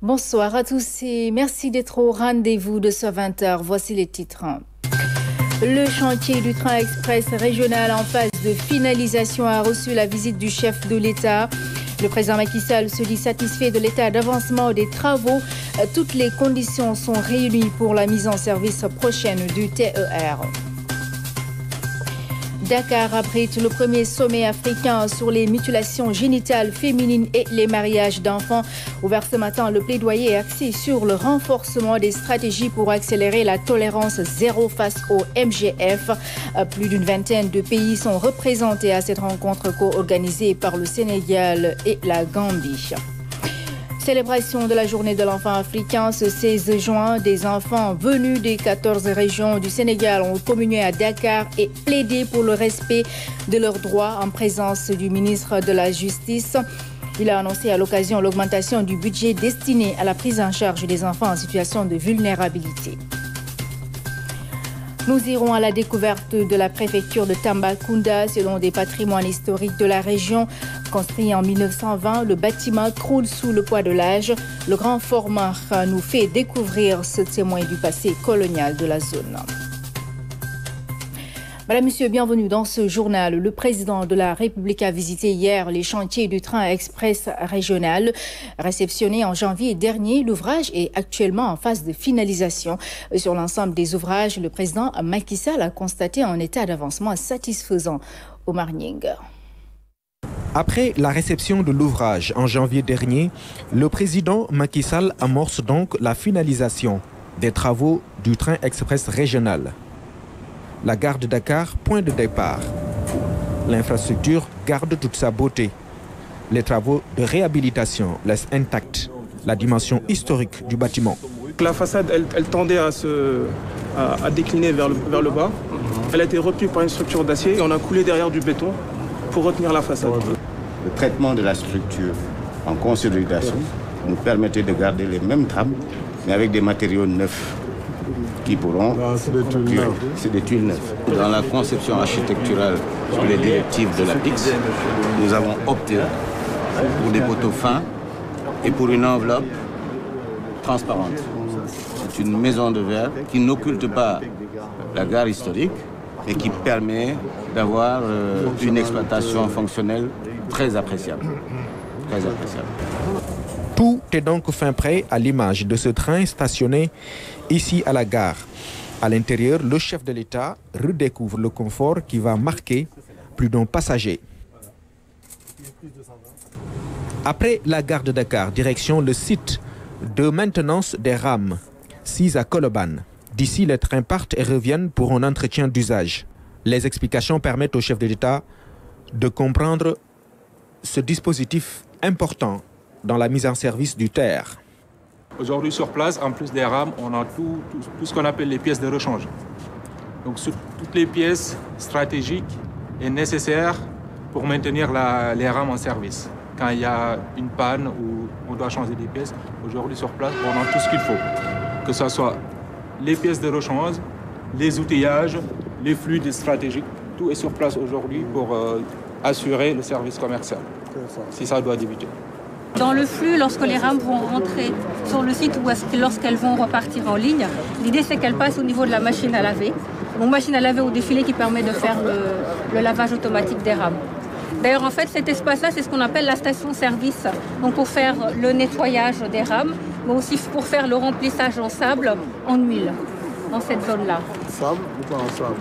Bonsoir à tous et merci d'être au rendez-vous de ce 20h. Voici les titres. Le chantier du train express régional en phase de finalisation a reçu la visite du chef de l'État. Le président Macky Sall se dit satisfait de l'état d'avancement des travaux. Toutes les conditions sont réunies pour la mise en service prochaine du TER. Dakar abrite le premier sommet africain sur les mutilations génitales féminines et les mariages d'enfants. Ouvert ce matin, le plaidoyer est axé sur le renforcement des stratégies pour accélérer la tolérance zéro face au MGF. Plus d'une vingtaine de pays sont représentés à cette rencontre co-organisée par le Sénégal et la Gambie. Célébration de la journée de l'enfant africain ce 16 juin. Des enfants venus des 14 régions du Sénégal ont communié à Dakar et plaidé pour le respect de leurs droits en présence du ministre de la Justice. Il a annoncé à l'occasion l'augmentation du budget destiné à la prise en charge des enfants en situation de vulnérabilité. Nous irons à la découverte de la préfecture de Tambacounda. Selon des patrimoines historiques de la région, construit en 1920, le bâtiment croule sous le poids de l'âge. Le grand format nous fait découvrir ce témoin du passé colonial de la zone. Madame, Monsieur, bienvenue dans ce journal. Le président de la République a visité hier les chantiers du train express régional. Réceptionné en janvier dernier, l'ouvrage est actuellement en phase de finalisation. Sur l'ensemble des ouvrages, le président Macky Sall a constaté un état d'avancement satisfaisant. Omar Nying. Après la réception de l'ouvrage en janvier dernier, le président Macky Sall amorce donc la finalisation des travaux du train express régional. La gare de Dakar, point de départ. L'infrastructure garde toute sa beauté. Les travaux de réhabilitation laissent intacte la dimension historique du bâtiment. La façade, elle tendait à décliner vers le bas. Elle a été retenue par une structure d'acier et on a coulé derrière du béton pour retenir la façade. Le traitement de la structure en consolidation nous permettait de garder les mêmes trames, mais avec des matériaux neufs qui pourront... C'est des tuiles neuves. Dans la conception architecturale sur les directives de la PIX, nous avons opté pour des poteaux fins et pour une enveloppe transparente. C'est une maison de verre qui n'occulte pas la gare historique et qui permet d'avoir une exploitation fonctionnelle très appréciable. Très appréciable. Tout est donc fin prêt à l'image de ce train stationné ici à la gare. À l'intérieur, le chef de l'État redécouvre le confort qui va marquer plus d'un passager. Après la gare de Dakar, direction le site de maintenance des rames, 6 à Colobane. D'ici, les trains partent et reviennent pour un entretien d'usage. Les explications permettent au chef de l'État de comprendre ce dispositif important dans la mise en service du TER. Aujourd'hui, sur place, en plus des rames, on a tout ce qu'on appelle les pièces de rechange. Donc, sur toutes les pièces stratégiques et nécessaires pour maintenir les rames en service. Quand il y a une panne ou on doit changer des pièces, aujourd'hui, sur place, on a tout ce qu'il faut. Que ce soit les pièces de rechange, les outillages, les fluides stratégiques, tout est sur place aujourd'hui pour assurer le service commercial, si ça doit débuter. Dans le flux, lorsque les rames vont rentrer sur le site ou lorsqu'elles vont repartir en ligne, l'idée c'est qu'elles passent au niveau de la machine à laver. Donc machine à laver au défilé qui permet de faire le lavage automatique des rames. D'ailleurs, en fait, cet espace-là, c'est ce qu'on appelle la station-service. Donc pour faire le nettoyage des rames, mais aussi pour faire le remplissage en sable, en huile, dans cette zone-là. Sable ou pas en sable?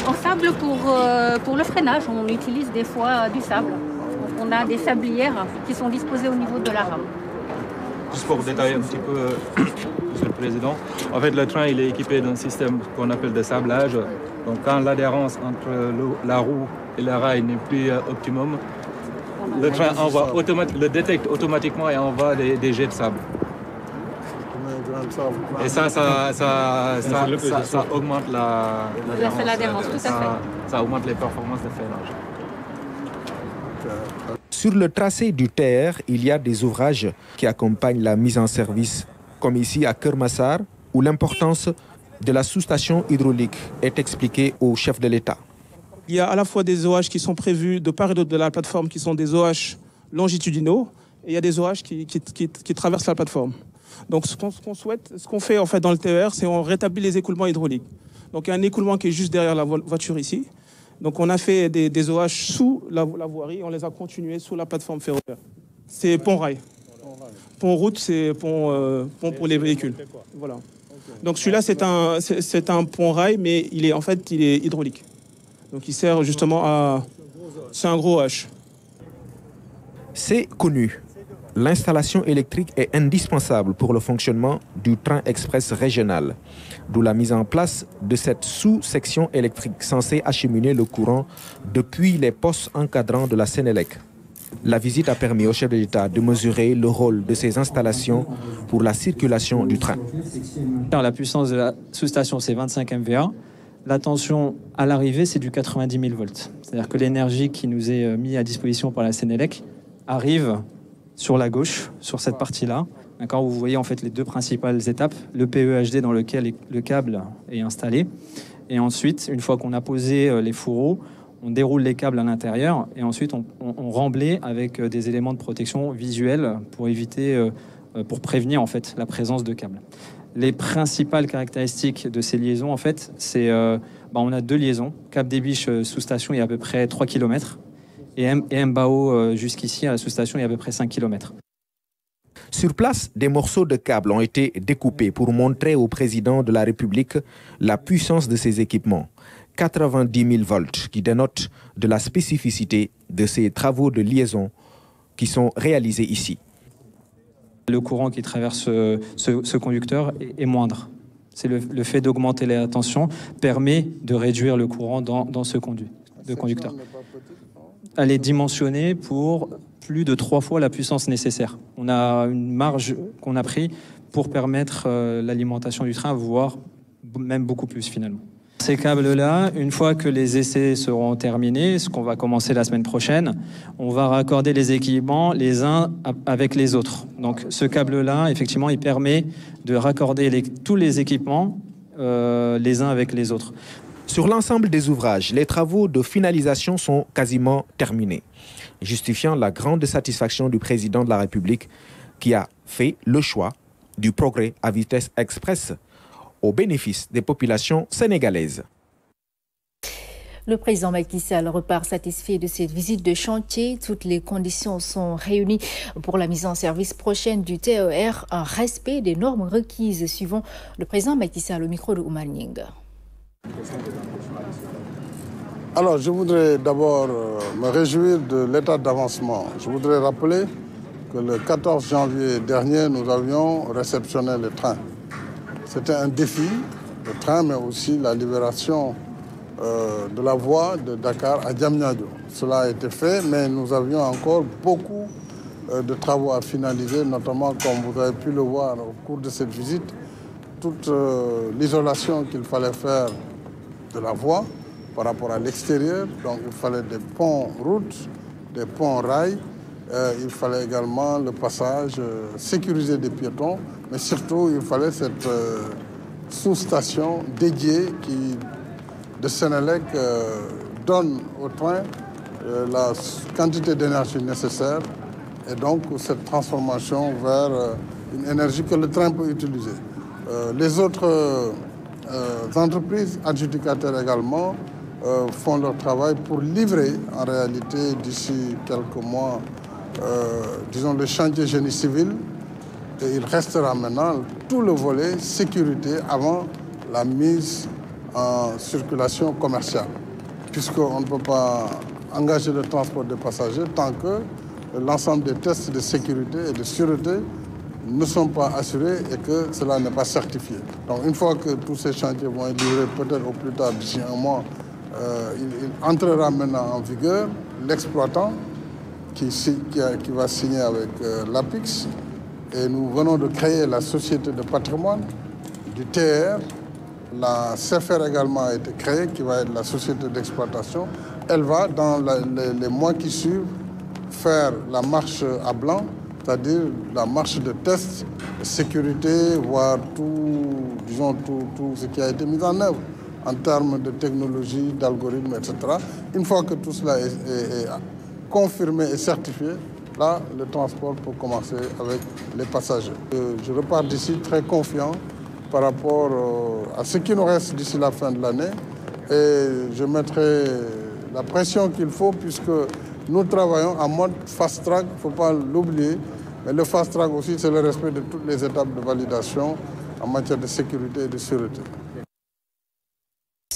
En sable pour le freinage, on utilise des fois du sable. On a des sablières qui sont disposées au niveau de la rame. Juste pour détailler un petit peu, Monsieur le Président, en fait le train il est équipé d'un système qu'on appelle de sablage. Donc quand l'adhérence entre la roue et le rail n'est plus optimum, le train le détecte automatiquement et envoie des jets de sable. Et ça augmente l'adhérence, tout à fait. Ça augmente les performances de freinage. Sur le tracé du TER, il y a des ouvrages qui accompagnent la mise en service, comme ici à Kermassar, où l'importance de la sous-station hydraulique est expliquée au chef de l'État. Il y a à la fois des OH qui sont prévus de part et d'autre de la plateforme, qui sont des OH longitudinaux, et il y a des OH qui traversent la plateforme. Donc ce qu'on fait en fait dans le TER, c'est on rétablit les écoulements hydrauliques. Donc il y a un écoulement qui est juste derrière la voiture ici. Donc on a fait des OH sous la voirie, on les a continués sous la plateforme ferroviaire. C'est pont-rail. Pont-route, c'est pont pour les véhicules. Voilà. Donc celui-là, c'est un pont-rail, mais il est hydraulique. Donc il sert justement à... C'est un gros H. C'est connu. L'installation électrique est indispensable pour le fonctionnement du train express régional, d'où la mise en place de cette sous-section électrique censée acheminer le courant depuis les postes encadrants de la Sénélec. La visite a permis au chef de l'État de mesurer le rôle de ces installations pour la circulation du train. La puissance de la sous-station, c'est 25 MVA. La tension à l'arrivée, c'est du 90 000 volts. C'est-à-dire que l'énergie qui nous est mise à disposition par la Sénélec arrive sur la gauche, sur cette partie-là. D'accord, vous voyez en fait les deux principales étapes, le PEHD dans lequel le câble est installé. Et ensuite, une fois qu'on a posé les fourreaux, on déroule les câbles à l'intérieur et ensuite on remblait avec des éléments de protection visuelle pour éviter, pour prévenir en fait la présence de câbles. Les principales caractéristiques de ces liaisons, en fait, c'est on a 2 liaisons. Cap des Biches sous-station, il y a à peu près 3 km. Et Mbao jusqu'ici, à la sous-station, il y a à peu près 5 km. Sur place, des morceaux de câbles ont été découpés pour montrer au président de la République la puissance de ces équipements. 90 000 volts qui dénotent de la spécificité de ces travaux de liaison qui sont réalisés ici. Le courant qui traverse ce conducteur est moindre. C'est le fait d'augmenter la tension permet de réduire le courant dans ce conducteur. Elle est dimensionnée pour plus de 3 fois la puissance nécessaire. On a une marge qu'on a pris pour permettre l'alimentation du train, voire même beaucoup plus finalement. Ces câbles-là, une fois que les essais seront terminés, ce qu'on va commencer la semaine prochaine, on va raccorder les équipements les uns avec les autres. Donc ce câble-là, effectivement, il permet de raccorder tous les équipements les uns avec les autres. Sur l'ensemble des ouvrages, les travaux de finalisation sont quasiment terminés, justifiant la grande satisfaction du président de la République qui a fait le choix du progrès à vitesse express au bénéfice des populations sénégalaises. Le président Macky Sall repart satisfait de cette visite de chantier. Toutes les conditions sont réunies pour la mise en service prochaine du TER, en respect des normes requises, suivant le président Macky Sall au micro de Oumar Nying. Alors, je voudrais d'abord me réjouir de l'état d'avancement. Je voudrais rappeler que le 14 janvier dernier, nous avions réceptionné le train. C'était un défi, le train, mais aussi la libération de la voie de Dakar à Diamniadio. Cela a été fait, mais nous avions encore beaucoup de travaux à finaliser, notamment, comme vous avez pu le voir au cours de cette visite, toute l'isolation qu'il fallait faire de la voie par rapport à l'extérieur. Donc il fallait des ponts-routes, des ponts-rails. Il fallait également le passage sécurisé des piétons. Mais surtout, il fallait cette sous-station dédiée qui, de Sénélec, donne au train la quantité d'énergie nécessaire et donc cette transformation vers une énergie que le train peut utiliser. Les autres entreprises adjudicataires également font leur travail pour livrer en réalité d'ici quelques mois, disons, le chantier génie civil. Et il restera maintenant tout le volet sécurité avant la mise en circulation commerciale, puisqu'on ne peut pas engager le transport des passagers tant que l'ensemble des tests de sécurité et de sûreté ne sont pas assurés et que cela n'est pas certifié. Donc une fois que tous ces chantiers vont être livrés, peut-être au plus tard d'ici un mois, il entrera maintenant en vigueur. L'exploitant qui va signer avec l'APIX, et nous venons de créer la société de patrimoine du TER. La CFR également a été créée, qui va être la société d'exploitation. Elle va, dans les mois qui suivent, faire la marche à blanc, c'est-à-dire la marche de test, de sécurité, voire tout ce qui a été mis en œuvre en termes de technologie, d'algorithmes, etc. Une fois que tout cela est confirmé et certifié, là, le transport peut commencer avec les passagers. Je repars d'ici très confiant par rapport à ce qui nous reste d'ici la fin de l'année. Et je mettrai la pression qu'il faut puisque nous travaillons en mode fast-track, il ne faut pas l'oublier. Mais le fast-track aussi, c'est le respect de toutes les étapes de validation en matière de sécurité et de sûreté.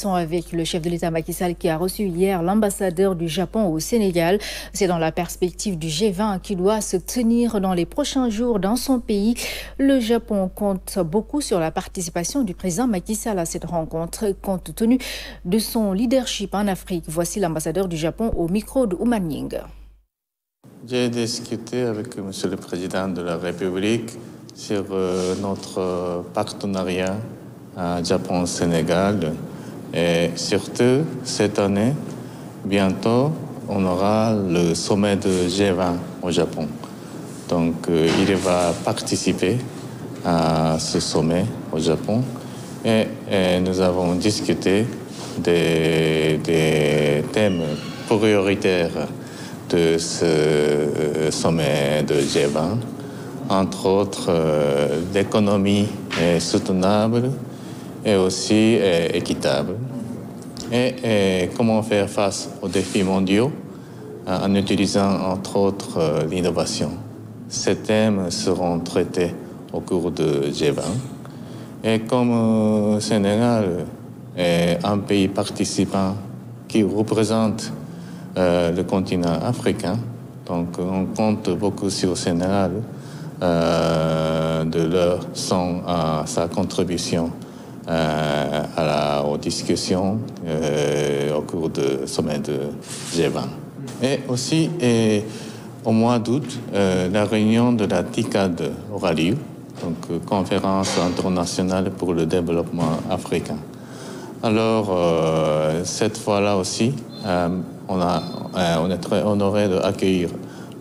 Avec le chef de l'État Macky Sall qui a reçu hier l'ambassadeur du Japon au Sénégal. C'est dans la perspective du G20 qui doit se tenir dans les prochains jours dans son pays. Le Japon compte beaucoup sur la participation du président Macky Sall à cette rencontre compte tenu de son leadership en Afrique. Voici l'ambassadeur du Japon au micro de Oumar Nying. J'ai discuté avec Monsieur le Président de la République sur notre partenariat Japon-Sénégal. Et surtout, cette année, bientôt, on aura le sommet de G20 au Japon. Donc, il va participer à ce sommet au Japon. Et nous avons discuté des thèmes prioritaires de ce sommet de G20, entre autres l'économie soutenable, et aussi équitable. Et comment faire face aux défis mondiaux en utilisant entre autres l'innovation. Ces thèmes seront traités au cours de G20. Et comme le Sénégal est un pays participant qui représente le continent africain, donc on compte beaucoup sur le Sénégal de leur sa contribution aux discussions au cours du sommet de G20. Et aussi, au mois d'août, la réunion de la TICAD aura lieu, donc Conférence internationale pour le développement africain. Alors, cette fois-là aussi, on est très honoré d'accueillir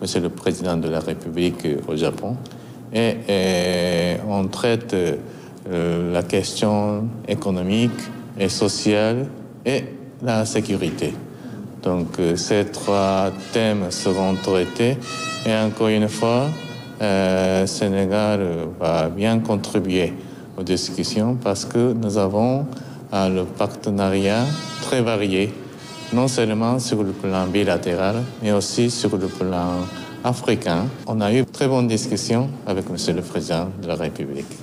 Monsieur le Président de la République au Japon et on traite la question économique et sociale et la sécurité. Donc ces trois thèmes seront traités et encore une fois, le Sénégal va bien contribuer aux discussions parce que nous avons le partenariat très varié, non seulement sur le plan bilatéral, mais aussi sur le plan africain. On a eu de très bonnes discussions avec Monsieur le Président de la République.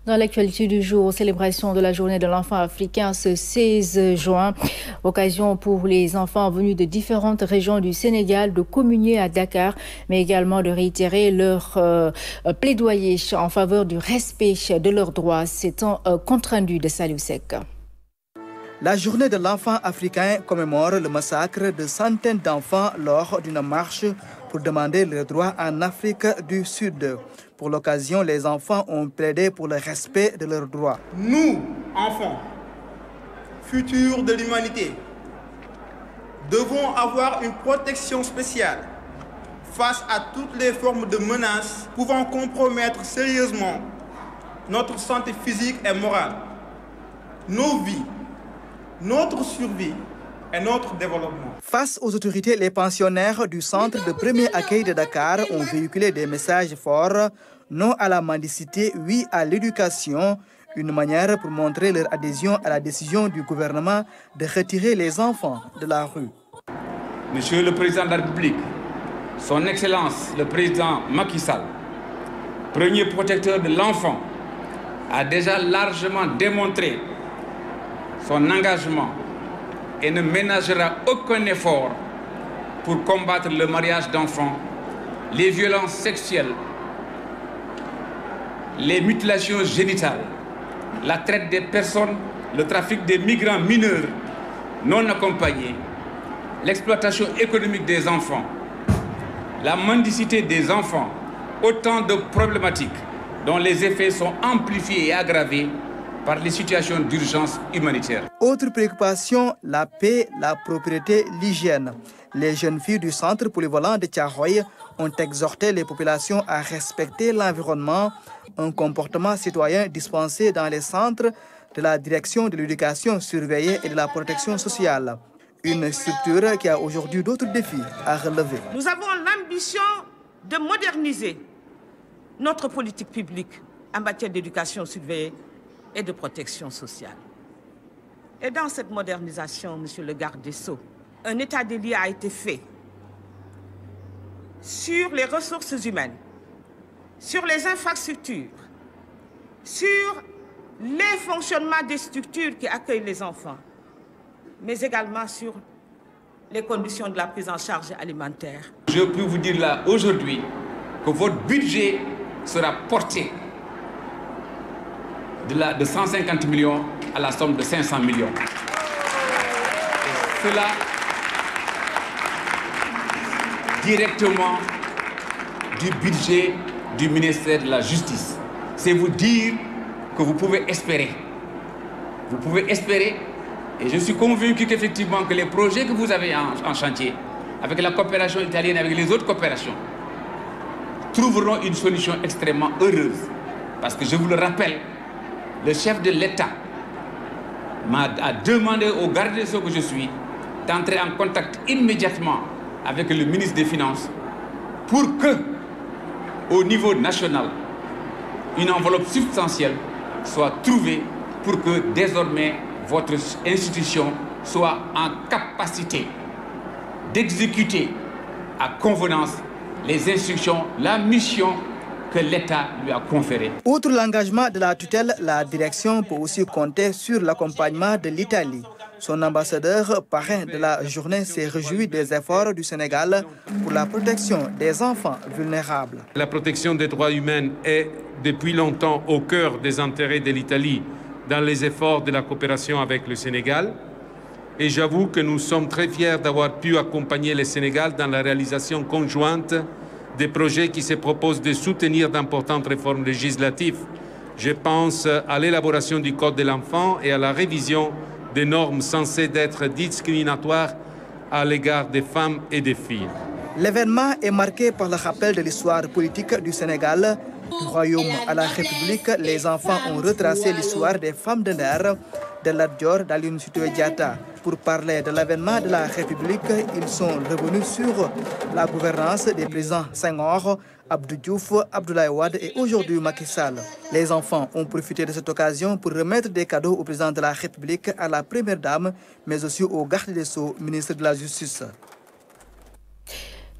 Dans l'actualité du jour, célébration de la journée de l'enfant africain ce 16 juin. Occasion pour les enfants venus de différentes régions du Sénégal de communier à Dakar, mais également de réitérer leur plaidoyer en faveur du respect de leurs droits. C'est un compte rendu de Salou Seck. La journée de l'enfant africain commémore le massacre de centaines d'enfants lors d'une marche pour demander leurs droits en Afrique du Sud. Pour l'occasion, les enfants ont plaidé pour le respect de leurs droits. Nous, enfants, futurs de l'humanité, devons avoir une protection spéciale face à toutes les formes de menaces pouvant compromettre sérieusement notre santé physique et morale, nos vies, notre survie et notre développement. Face aux autorités, les pensionnaires du centre de premier accueil de Dakar ont véhiculé des messages forts. Non à la mendicité, oui à l'éducation. Une manière pour montrer leur adhésion à la décision du gouvernement de retirer les enfants de la rue. Monsieur le Président de la République, Son Excellence le Président Macky Sall, premier protecteur de l'enfant, a déjà largement démontré son engagement et ne ménagera aucun effort pour combattre le mariage d'enfants, les violences sexuelles, les mutilations génitales, la traite des personnes, le trafic des migrants mineurs non accompagnés, l'exploitation économique des enfants, la mendicité des enfants, autant de problématiques dont les effets sont amplifiés et aggravés par les situations d'urgence humanitaire. Autre préoccupation, la paix, la propriété, l'hygiène. Les jeunes filles du centre polyvalent de Thiaroye ont exhorté les populations à respecter l'environnement, un comportement citoyen dispensé dans les centres de la direction de l'éducation surveillée et de la protection sociale. Une structure qui a aujourd'hui d'autres défis à relever. Nous avons l'ambition de moderniser notre politique publique en matière d'éducation surveillée et de protection sociale. Et dans cette modernisation, Monsieur le garde des Sceaux, un état des lieux a été fait sur les ressources humaines, sur les infrastructures, sur les fonctionnements des structures qui accueillent les enfants, mais également sur les conditions de la prise en charge alimentaire. Je peux vous dire là aujourd'hui que votre budget sera porté de 150 millions à la somme de 500 millions. Et cela directement du budget du ministère de la Justice. C'est vous dire que vous pouvez espérer. Vous pouvez espérer, et je suis convaincu qu'effectivement que les projets que vous avez en chantier, avec la coopération italienne, avec les autres coopérations, trouveront une solution extrêmement heureuse. Parce que je vous le rappelle, le chef de l'État a demandé au garde des Sceaux que je suis d'entrer en contact immédiatement avec le ministre des Finances pour que, au niveau national, une enveloppe substantielle soit trouvée pour que désormais votre institution soit en capacité d'exécuter à convenance les instructions, la mission que l'État lui a conférée. Outre l'engagement de la tutelle, la direction peut aussi compter sur l'accompagnement de l'Italie. Son ambassadeur, parrain de la journée, s'est réjoui des efforts du Sénégal pour la protection des enfants vulnérables. La protection des droits humains est depuis longtemps au cœur des intérêts de l'Italie dans les efforts de la coopération avec le Sénégal. Et j'avoue que nous sommes très fiers d'avoir pu accompagner le Sénégal dans la réalisation conjointe des projets qui se proposent de soutenir d'importantes réformes législatives. Je pense à l'élaboration du Code de l'enfant et à la révision des normes censées être discriminatoires à l'égard des femmes et des filles. L'événement est marqué par le rappel de l'histoire politique du Sénégal. Du royaume à la République, les enfants ont retracé l'histoire des femmes de Nder, de Lat Dior, d'Aline Sitoé Diatta. Pour parler de l'avènement de la République, ils sont revenus sur la gouvernance des présidents Senghor, Abdou Diouf, Abdoulaye Wade et aujourd'hui Macky Sall. Les enfants ont profité de cette occasion pour remettre des cadeaux au président de la République, à la première dame, mais aussi au garde des Sceaux, ministre de la Justice.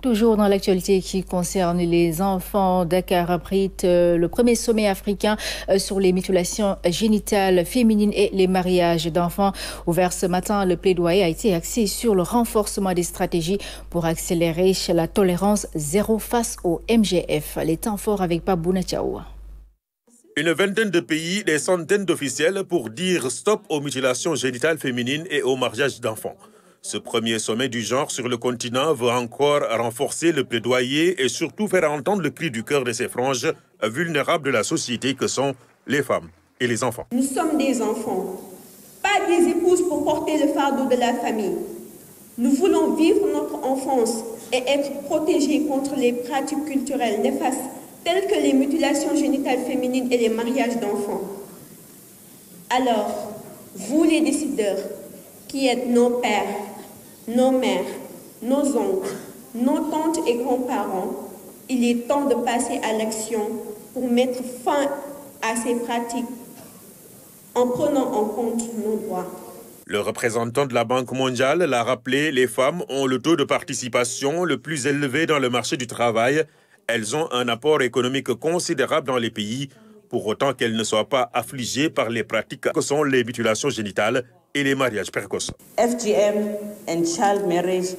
Toujours dans l'actualité qui concerne les enfants, Dakar abrite le premier sommet africain sur les mutilations génitales féminines et les mariages d'enfants. Ouvert ce matin, le plaidoyer a été axé sur le renforcement des stratégies pour accélérer la tolérance zéro face au MGF. Les temps forts avec Pabouna Tchaoua. Une vingtaine de pays, des centaines d'officiels pour dire stop aux mutilations génitales féminines et au mariage d'enfants. Ce premier sommet du genre sur le continent veut encore renforcer le plaidoyer et surtout faire entendre le cri du cœur de ces franges vulnérables de la société que sont les femmes et les enfants. Nous sommes des enfants, pas des épouses pour porter le fardeau de la famille. Nous voulons vivre notre enfance et être protégés contre les pratiques culturelles néfastes telles que les mutilations génitales féminines et les mariages d'enfants. Alors, vous les décideurs, qui êtes nos pères, nos mères, nos oncles, nos tantes et grands-parents, il est temps de passer à l'action pour mettre fin à ces pratiques en prenant en compte nos droits. Le représentant de la Banque mondiale l'a rappelé, les femmes ont le taux de participation le plus élevé dans le marché du travail. Elles ont un apport économique considérable dans les pays, pour autant qu'elles ne soient pas affligées par les pratiques que sont les mutilations génitales et les mariages précoces. FGM and child marriage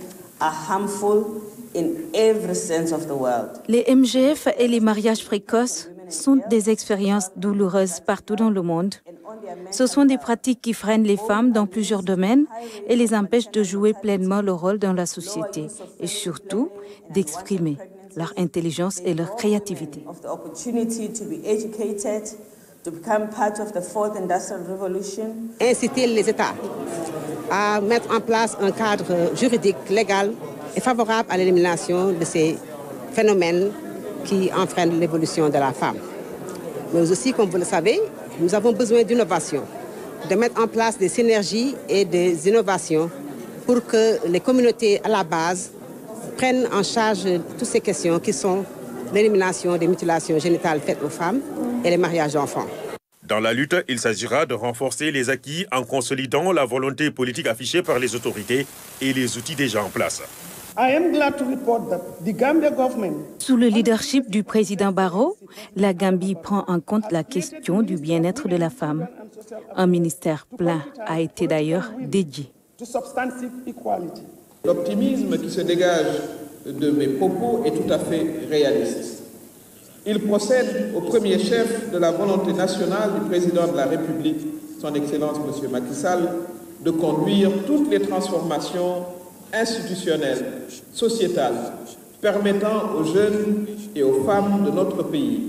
are harmful in every sense of the world. Les MGF et les mariages précoces sont des expériences douloureuses partout dans le monde. Ce sont des pratiques qui freinent les femmes dans plusieurs domaines et les empêchent de jouer pleinement leur rôle dans la société et surtout d'exprimer leur intelligence et leur créativité. Inciter les États à mettre en place un cadre juridique, légal et favorable à l'élimination de ces phénomènes qui enfreignent l'évolution de la femme. Mais aussi, comme vous le savez, nous avons besoin d'innovation, de mettre en place des synergies et des innovations pour que les communautés à la base prennent en charge toutes ces questions qui sont l'élimination des mutilations génitales faites aux femmes et les mariages d'enfants. Dans la lutte, il s'agira de renforcer les acquis en consolidant la volonté politique affichée par les autorités et les outils déjà en place. Sous le leadership du président Barrow, la Gambie prend en compte la question du bien-être de la femme. Un ministère plein a été d'ailleurs dédié. L'optimisme qui se dégage de mes propos est tout à fait réaliste. Il procède au premier chef de la volonté nationale du président de la République, son Excellence M. Macky Sall, de conduire toutes les transformations institutionnelles, sociétales, permettant aux jeunes et aux femmes de notre pays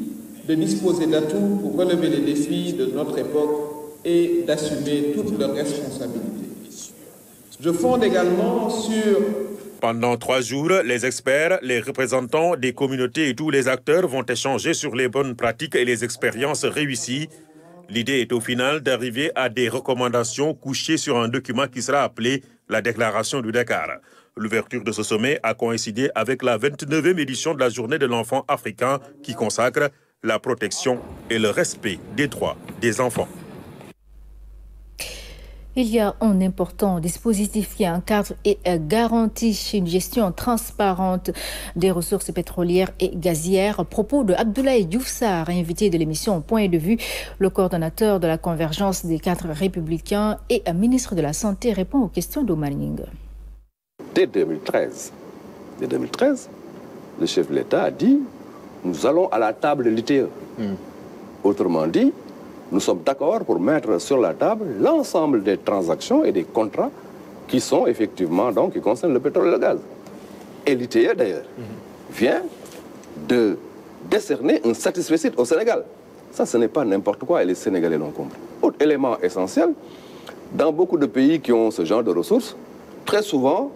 de disposer d'atouts pour relever les défis de notre époque et d'assumer toutes leurs responsabilités. Je fonde également sur... Pendant 3 jours, les experts, les représentants des communautés et tous les acteurs vont échanger sur les bonnes pratiques et les expériences réussies. L'idée est au final d'arriver à des recommandations couchées sur un document qui sera appelé la Déclaration du Dakar. L'ouverture de ce sommet a coïncidé avec la 29e édition de la Journée de l'enfant africain qui consacre la protection et le respect des droits des enfants. Il y a un important dispositif qui encadre et garantit une gestion transparente des ressources pétrolières et gazières. Propos de Abdoulaye Diouf Sarr, invité de l'émission Point de vue, le coordonnateur de la convergence des 4 républicains et ministre de la Santé, répond aux questions d'Omar Nying. Dès 2013, le chef de l'État a dit « Nous allons à la table de l'ITE ». Autrement dit, nous sommes d'accord pour mettre sur la table l'ensemble des transactions et des contrats qui sont effectivement, donc, qui concernent le pétrole et le gaz. Et l'ITE, d'ailleurs, vient de décerner un satisfecit au Sénégal. Ça, ce n'est pas n'importe quoi et les Sénégalais l'ont compris. Autre élément essentiel, dans beaucoup de pays qui ont ce genre de ressources, très souvent,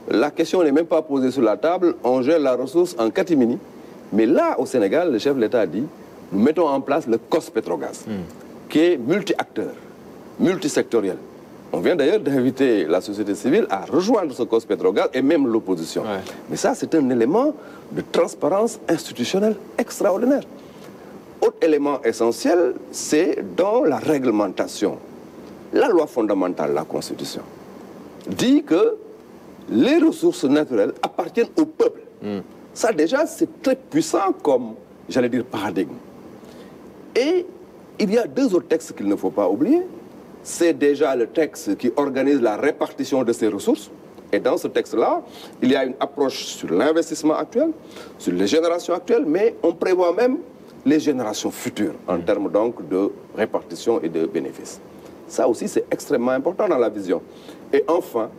la question n'est même pas posée sur la table, on gère la ressource en catimini. Mais là, au Sénégal, le chef de l'État a dit, nous mettons en place le COS-Pétrogaz, qui est multi-acteur, multisectoriel. On vient d'ailleurs d'inviter la société civile à rejoindre ce COS-Pétrogaz et même l'opposition. Mais ça, c'est un élément de transparence institutionnelle extraordinaire. Autre élément essentiel, c'est dans la réglementation. La loi fondamentale, la Constitution, dit que les ressources naturelles appartiennent au peuple. Ça, déjà, c'est très puissant comme, j'allais dire, paradigme. Et il y a 2 autres textes qu'il ne faut pas oublier. C'est déjà le texte qui organise la répartition de ces ressources. Et dans ce texte-là, il y a une approche sur l'investissement actuel, sur les générations actuelles, mais on prévoit même les générations futures en termes donc de répartition et de bénéfices. Ça aussi, c'est extrêmement important dans la vision. Et enfin,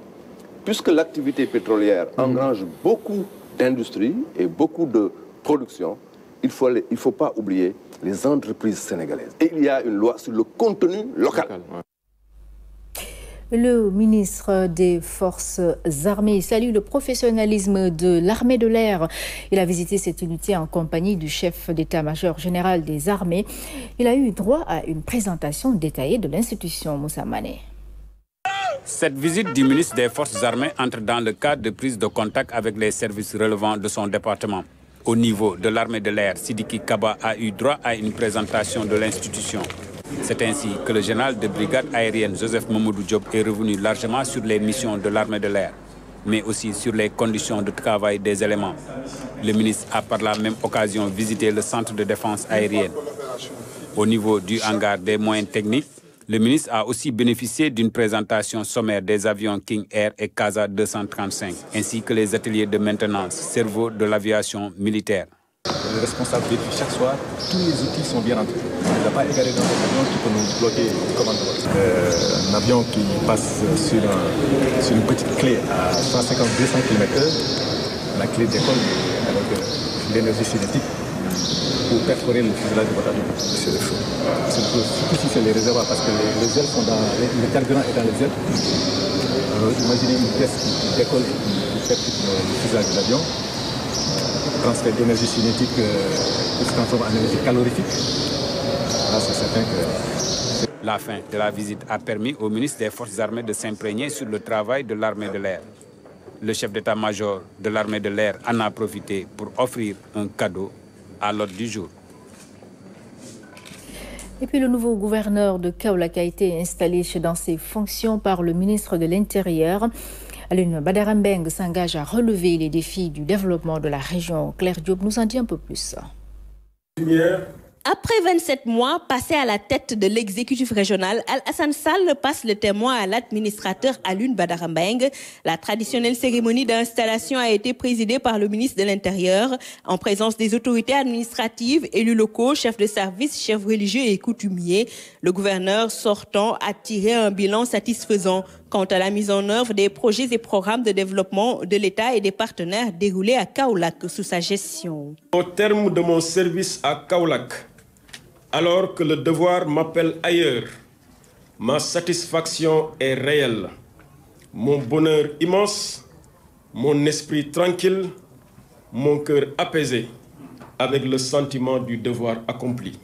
puisque l'activité pétrolière engrange beaucoup d'industries et beaucoup de production, il ne faut pas oublier les entreprises sénégalaises. Et il y a une loi sur le contenu local. Le ministre des Forces armées salue le professionnalisme de l'armée de l'air. Il a visité cette unité en compagnie du chef d'état-major général des armées. Il a eu droit à une présentation détaillée de l'institution. Moussa Mané. Cette visite du ministre des Forces armées entre dans le cadre de prise de contact avec les services relevant de son département. Au niveau de l'armée de l'air, Sidiki Kaba a eu droit à une présentation de l'institution. C'est ainsi que le général de brigade aérienne Joseph Mamoudou Diop est revenu largement sur les missions de l'armée de l'air, mais aussi sur les conditions de travail des éléments. Le ministre a par la même occasion visité le centre de défense aérienne. Au niveau du hangar des moyens techniques, le ministre a aussi bénéficié d'une présentation sommaire des avions King Air et Casa 235, ainsi que les ateliers de maintenance, cerveau de l'aviation militaire. Le responsable vérifie chaque soir, tous les outils sont bien entrés. Il n'a pas égaré dans un avion qui peut nous bloquer le commandement. Un avion qui passe sur une petite clé à 150-200 km/h, la clé décolle avec l'énergie cinétique pour perforer le fuselage du bataillon. C'est le feu. Surtout si c'est les réservoirs, parce que les ailes sont dans... Le carburant est dans les ailes. Imaginez une pièce qui décolle, qui percute le fuselage de l'avion. Transfert d'énergie cinétique qui se transforme en énergie calorifique. Là, c'est certain que... La fin de la visite a permis au ministre des Forces armées de s'imprégner sur le travail de l'armée de l'air. Le chef d'état-major de l'armée de l'air en a profité pour offrir un cadeau à l'ordre du jour. Et puis le nouveau gouverneur de Kaolack a été installé dans ses fonctions par le ministre de l'Intérieur. Alioune Badara Mbengue s'engage à relever les défis du développement de la région. Claire Diop nous en dit un peu plus. Après 27 mois passés à la tête de l'exécutif régional, Al-Hassan Sall passe le témoin à l'administrateur Alioune Badara Mbengue. La traditionnelle cérémonie d'installation a été présidée par le ministre de l'Intérieur en présence des autorités administratives, élus locaux, chefs de service, chefs religieux et coutumiers. Le gouverneur sortant a tiré un bilan satisfaisant quant à la mise en œuvre des projets et programmes de développement de l'État et des partenaires déroulés à Kaolack sous sa gestion. Au terme de mon service à Kaolack, alors que le devoir m'appelle ailleurs, ma satisfaction est réelle, mon bonheur immense, mon esprit tranquille, mon cœur apaisé, avec le sentiment du devoir accompli.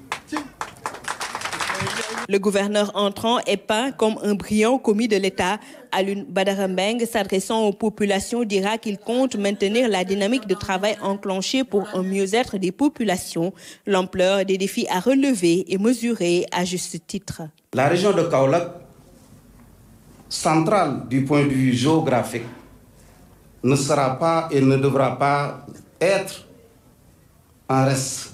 Le gouverneur entrant est peint comme un brillant commis de l'État. Alioune Badara Mbengue, s'adressant aux populations, dira qu'il compte maintenir la dynamique de travail enclenchée pour un mieux-être des populations. L'ampleur des défis à relever et mesurer à juste titre. La région de Kaolack, centrale du point de vue géographique, ne sera pas et ne devra pas être en reste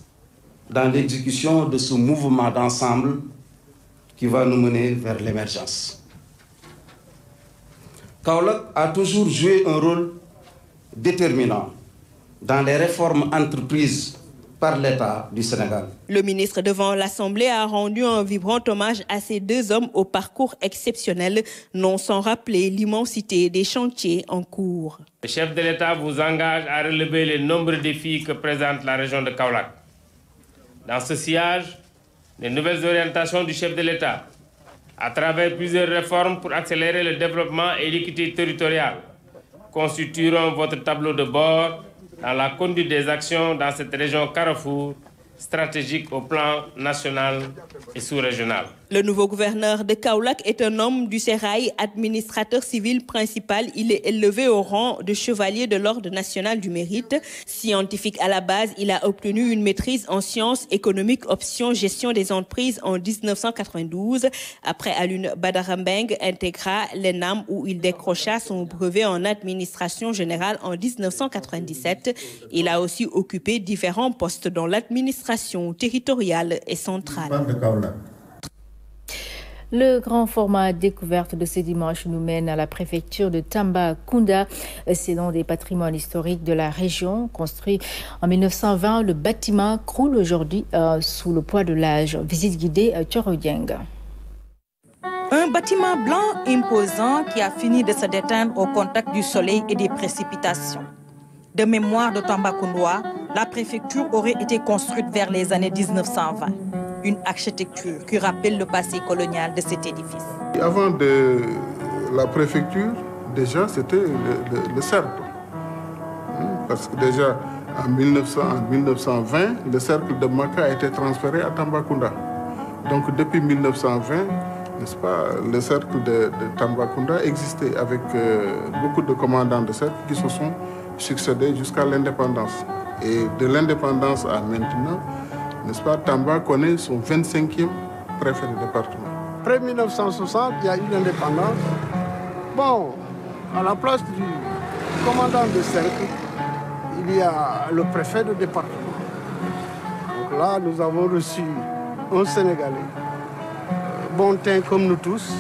dans l'exécution de ce mouvement d'ensemble qui va nous mener vers l'émergence. Kaolack a toujours joué un rôle déterminant dans les réformes entreprises par l'État du Sénégal. Le ministre devant l'Assemblée a rendu un vibrant hommage à ces deux hommes au parcours exceptionnel, non sans rappeler l'immensité des chantiers en cours. Le chef de l'État vous engage à relever les nombreux défis que présente la région de Kaolack. Dans ce sillage, les nouvelles orientations du chef de l'État, à travers plusieurs réformes pour accélérer le développement et l'équité territoriale, constitueront votre tableau de bord dans la conduite des actions dans cette région carrefour, stratégique au plan national et sous-régional. Le nouveau gouverneur de Kaolack est un homme du sérail, administrateur civil principal. Il est élevé au rang de chevalier de l'Ordre national du mérite. Scientifique à la base, il a obtenu une maîtrise en sciences économiques, option gestion des entreprises en 1992. Après Alioune Badara Mbengue intégra l'ENAM où il décrocha son brevet en administration générale en 1997. Il a aussi occupé différents postes dans l'administration territoriale et centrale. Le grand format découverte de ce dimanche nous mène à la préfecture de Tambacounda. C'est dans des patrimoines historiques de la région. Construit en 1920, le bâtiment croule aujourd'hui sous le poids de l'âge. Visite guidée à Thioro-Dieng. Un bâtiment blanc imposant qui a fini de se déteindre au contact du soleil et des précipitations. De mémoire de Tambacounda, la préfecture aurait été construite vers les années 1920. Une architecture qui rappelle le passé colonial de cet édifice. Avant la préfecture, déjà, c'était le cercle. Parce que déjà, en 1920, le cercle de Maka a été transféré à Tambacounda. Donc, depuis 1920, n'est-ce pas, le cercle de Tambacounda existait avec beaucoup de commandants de cercle qui se sont succédés jusqu'à l'indépendance. Et de l'indépendance à maintenant, n'est-ce pas, Tamba connaît son 25e préfet de département. Après 1960, il y a eu l'indépendance. Bon, à la place du commandant de cercle, il y a le préfet de département. Donc là, nous avons reçu un Sénégalais, bon teint comme nous tous,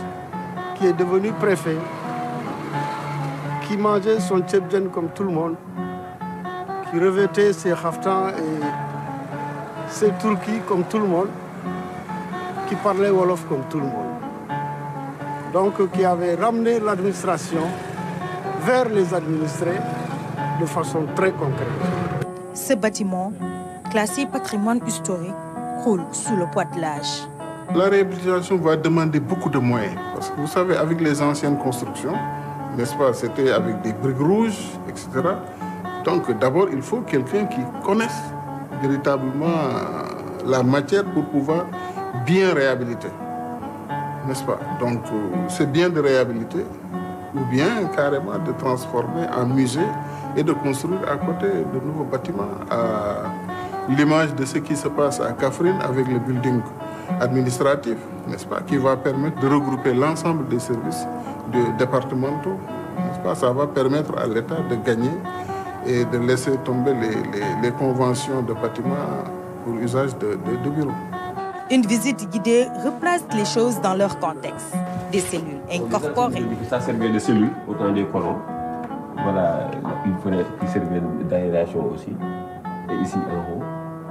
qui est devenu préfet, qui mangeait son tchèbdjen comme tout le monde, qui revêtait ses khaftans et ses turquis comme tout le monde, qui parlait wolof comme tout le monde. Donc qui avait ramené l'administration vers les administrés de façon très concrète. Ce bâtiment, classé patrimoine historique, croule sous le poids de l'âge. La réhabilitation va demander beaucoup de moyens. Parce que vous savez, avec les anciennes constructions, n'est-ce pas, c'était avec des briques rouges, etc. Donc d'abord, il faut quelqu'un qui connaisse véritablement la matière pour pouvoir bien réhabiliter. n'est-ce pas? Donc c'est bien de réhabiliter ou bien carrément de transformer en musée et de construire à côté de nouveaux bâtiments à l'image de ce qui se passe à Kaffrine avec le building administratif, n'est-ce pas, qui va permettre de regrouper l'ensemble des services départementaux, n'est-ce pas? Ça va permettre à l'État de gagner et de laisser tomber les conventions de bâtiments pour usage de bureaux. Une visite guidée replace les choses dans leur contexte. Des cellules incorporées. Ça servait de cellules autant des colons. Voilà une fenêtre qui servait d'aération aussi. Et ici en haut.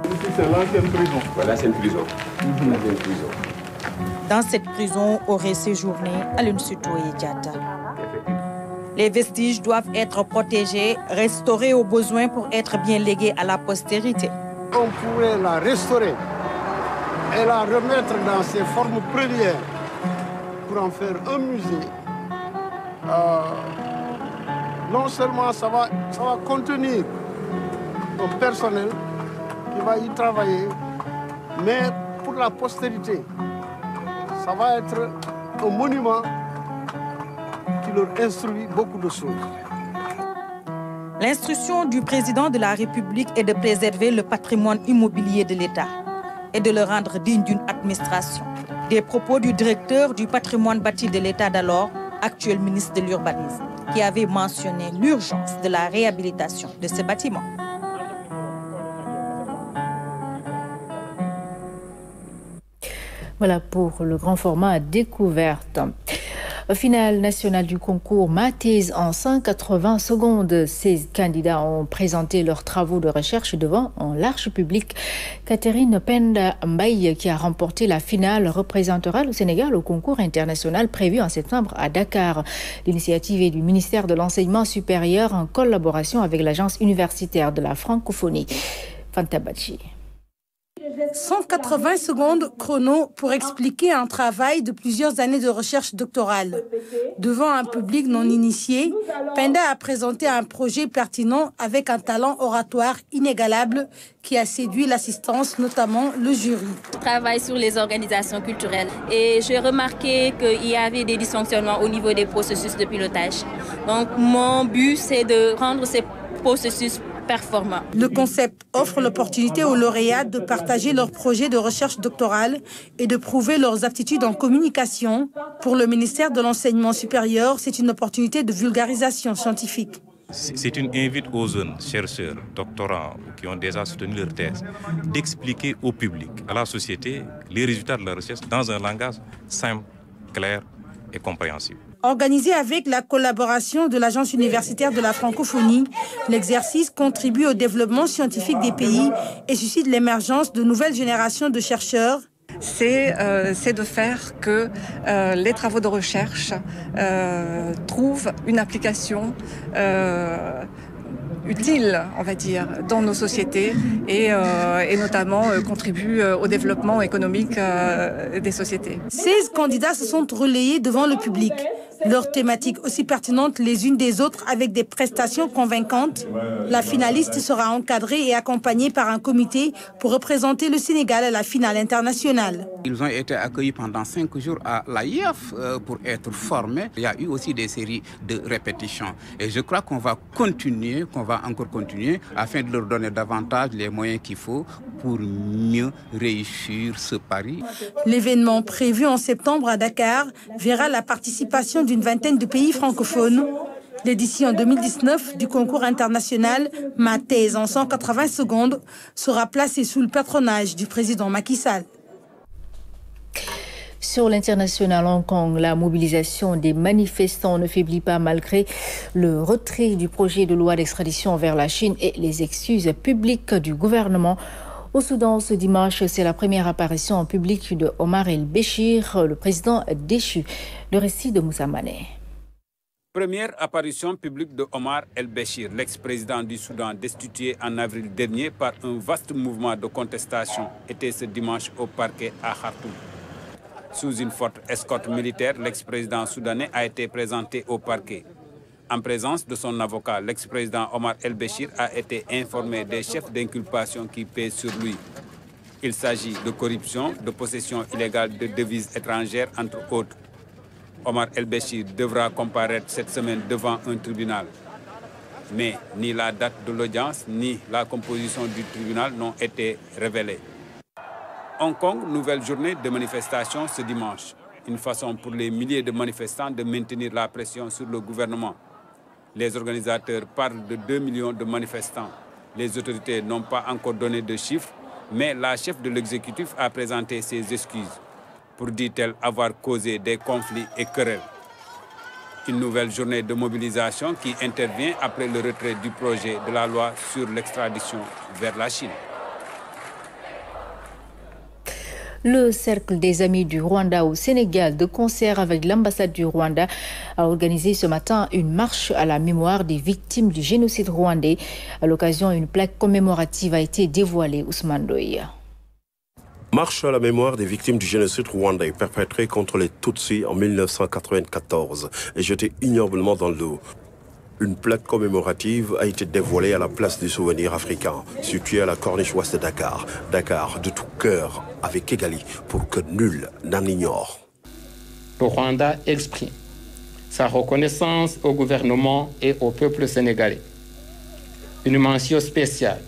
Ici c'est l'ancienne prison. Voilà, l'ancienne prison. L'ancienne prison. Dans cette prison aurait séjourné Aline Sitoé Diatta. Les vestiges doivent être protégés, restaurés au besoin pour être bien légués à la postérité. On pourrait la restaurer et la remettre dans ses formes premières pour en faire un musée. Non seulement ça va contenir un personnel qui va y travailler, mais pour la postérité, ça va être un monument qui leur instruit beaucoup de choses. L'instruction du président de la République est de préserver le patrimoine immobilier de l'État et de le rendre digne d'une administration. Des propos du directeur du patrimoine bâti de l'État d'alors, actuel ministre de l'Urbanisme, qui avait mentionné l'urgence de la réhabilitation de ce bâtiment. Voilà pour le grand format découverte. Finale nationale du concours Mathèse en 180 secondes. Ces candidats ont présenté leurs travaux de recherche devant un large public. Catherine Penda Mbaye, qui a remporté la finale, représentera le Sénégal au concours international prévu en septembre à Dakar. L'initiative est du ministère de l'Enseignement supérieur en collaboration avec l'Agence universitaire de la francophonie. Fanta Bachi. 180 secondes chrono pour expliquer un travail de plusieurs années de recherche doctorale. Devant un public non initié, Penda a présenté un projet pertinent avec un talent oratoire inégalable qui a séduit l'assistance, notamment le jury. Je travaille sur les organisations culturelles et j'ai remarqué qu'il y avait des dysfonctionnements au niveau des processus de pilotage. Donc mon but, c'est de rendre ces processus performants. Le concept offre l'opportunité aux lauréats de partager leurs projets de recherche doctorale et de prouver leurs aptitudes en communication. Pour le ministère de l'Enseignement supérieur, c'est une opportunité de vulgarisation scientifique. C'est une invite aux jeunes chercheurs, doctorants qui ont déjà soutenu leur thèse, d'expliquer au public, à la société, les résultats de la recherche dans un langage simple, clair et compréhensible. Organisé avec la collaboration de l'Agence universitaire de la francophonie, l'exercice contribue au développement scientifique des pays et suscite l'émergence de nouvelles générations de chercheurs. C'est de faire que les travaux de recherche trouvent une application utile, on va dire, dans nos sociétés et notamment contribuent au développement économique des sociétés. 16 candidats se sont relayés devant le public. Leurs thématiques aussi pertinentes les unes des autres avec des prestations convaincantes. La finaliste sera encadrée et accompagnée par un comité pour représenter le Sénégal à la finale internationale. Ils ont été accueillis pendant 5 jours à l'AIF pour être formés. Il y a eu aussi des séries de répétitions. Et je crois qu'on va encore continuer afin de leur donner davantage les moyens qu'il faut pour mieux réussir ce pari. L'événement prévu en septembre à Dakar verra la participation d'une vingtaine de pays francophones. L'édition 2019 du concours international Mathèse en 180 secondes sera placée sous le patronage du président Macky Sall. Sur l'international Hong Kong, la mobilisation des manifestants ne faiblit pas malgré le retrait du projet de loi d'extradition vers la Chine et les excuses publiques du gouvernement. Au Soudan, ce dimanche, c'est la première apparition en public de Omar el-Béchir, le président déchu. Le récit de Moussa Mané. Première apparition publique de Omar el-Béchir, l'ex-président du Soudan, destitué en avril dernier par un vaste mouvement de contestation, était ce dimanche au parquet à Khartoum. Sous une forte escorte militaire, l'ex-président soudanais a été présenté au parquet. En présence de son avocat, l'ex-président Omar el-Béchir a été informé des chefs d'inculpation qui pèsent sur lui. Il s'agit de corruption, de possession illégale de devises étrangères, entre autres. Omar El-Béchir devra comparaître cette semaine devant un tribunal. Mais ni la date de l'audience, ni la composition du tribunal n'ont été révélées. Hong Kong, nouvelle journée de manifestation ce dimanche. Une façon pour les milliers de manifestants de maintenir la pression sur le gouvernement. Les organisateurs parlent de 2 millions de manifestants. Les autorités n'ont pas encore donné de chiffres, mais la chef de l'exécutif a présenté ses excuses pour, dit-elle, avoir causé des conflits et querelles. Une nouvelle journée de mobilisation qui intervient après le retrait du projet de la loi sur l'extradition vers la Chine. Le Cercle des Amis du Rwanda au Sénégal, de concert avec l'ambassade du Rwanda, a organisé ce matin une marche à la mémoire des victimes du génocide rwandais. À l'occasion, une plaque commémorative a été dévoilée. Ousmane Doye. Marche à la mémoire des victimes du génocide rwandais perpétré contre les Tutsis en 1994 et jeté ignoblement dans l'eau. Une plaque commémorative a été dévoilée à la place du souvenir africain, située à la corniche ouest de Dakar. Dakar, de tout cœur, avec Kigali, pour que nul n'en ignore. Le Rwanda exprime sa reconnaissance au gouvernement et au peuple sénégalais. Une mention spéciale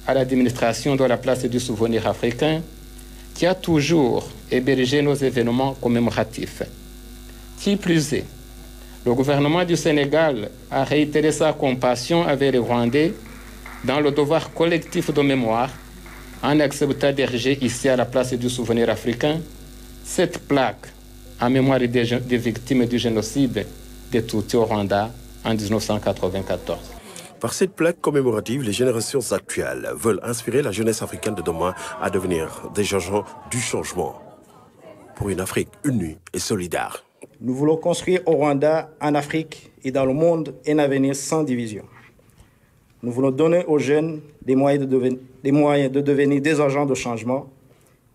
à l'administration de la place du souvenir africain qui a toujours hébergé nos événements commémoratifs. Qui plus est, le gouvernement du Sénégal a réitéré sa compassion avec les Rwandais dans le devoir collectif de mémoire en acceptant d'ériger ici à la place du souvenir africain cette plaque en mémoire des victimes du génocide des Tutsis au Rwanda en 1994. Par cette plaque commémorative, les générations actuelles veulent inspirer la jeunesse africaine de demain à devenir des agents du changement pour une Afrique unie et solidaire. Nous voulons construire au Rwanda, en Afrique et dans le monde un avenir sans division. Nous voulons donner aux jeunes des moyens de devenir des agents de changement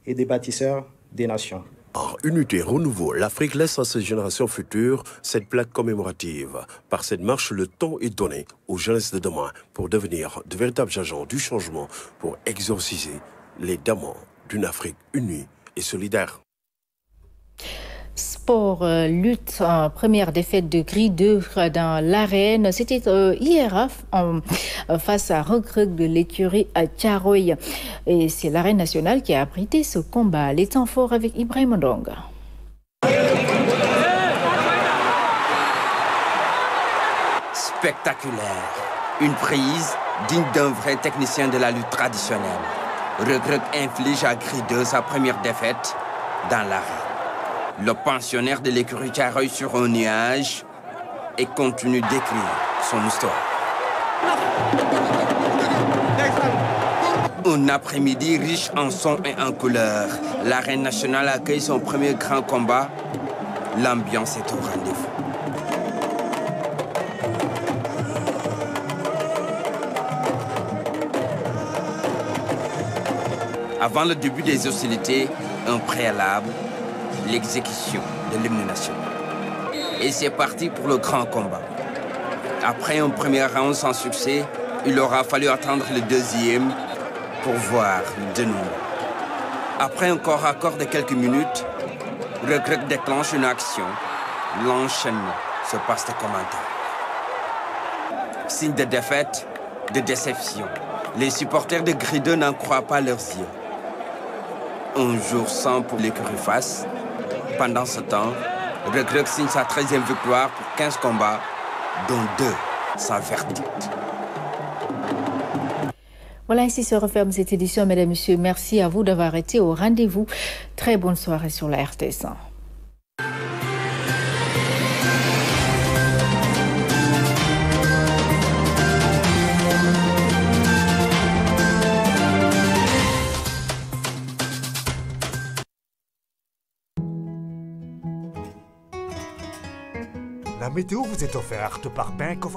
et des bâtisseurs des nations. En unité, renouveau, l'Afrique laisse à ses générations futures cette plaque commémorative. Par cette marche, le temps est donné aux jeunesses de demain pour devenir de véritables agents du changement, pour exorciser les démons d'une Afrique unie et solidaire. Sport, lutte, première défaite de Gris 2 dans l'arène. C'était hier face à Reug de l'écurie à Thiaroye. Et c'est l'arène nationale qui a abrité ce combat. Les temps forts avec Ibrahim Ndonga. Spectaculaire. Une prise digne d'un vrai technicien de la lutte traditionnelle. Reug inflige à Gris 2 sa première défaite dans l'arène. Le pensionnaire de l'écurie Thiaroye sur un nuage et continue d'écrire son histoire. Un après-midi riche en sons et en couleurs. L'arène nationale accueille son premier grand combat. L'ambiance est au rendez-vous. Avant le début des hostilités, un préalable, l'exécution de l'hymne national. Et c'est parti pour le grand combat. Après un premier round sans succès, il aura fallu attendre le deuxième pour voir le dénouement. Après un corps à corps de quelques minutes, Reug déclenche une action. L'enchaînement se passe de commentaires. Signe de défaite, de déception. Les supporters de Gris 2 n'en croient pas leurs yeux. Un jour sans pour l'écurie face. Pendant ce temps, Reug signe sa 13e victoire pour 15 combats, dont 2 sans verdict. Voilà, ainsi se referme cette édition, mesdames et messieurs. Merci à vous d'avoir été au rendez-vous. Très bonne soirée sur la RTS1. La météo vous est offerte par Bank of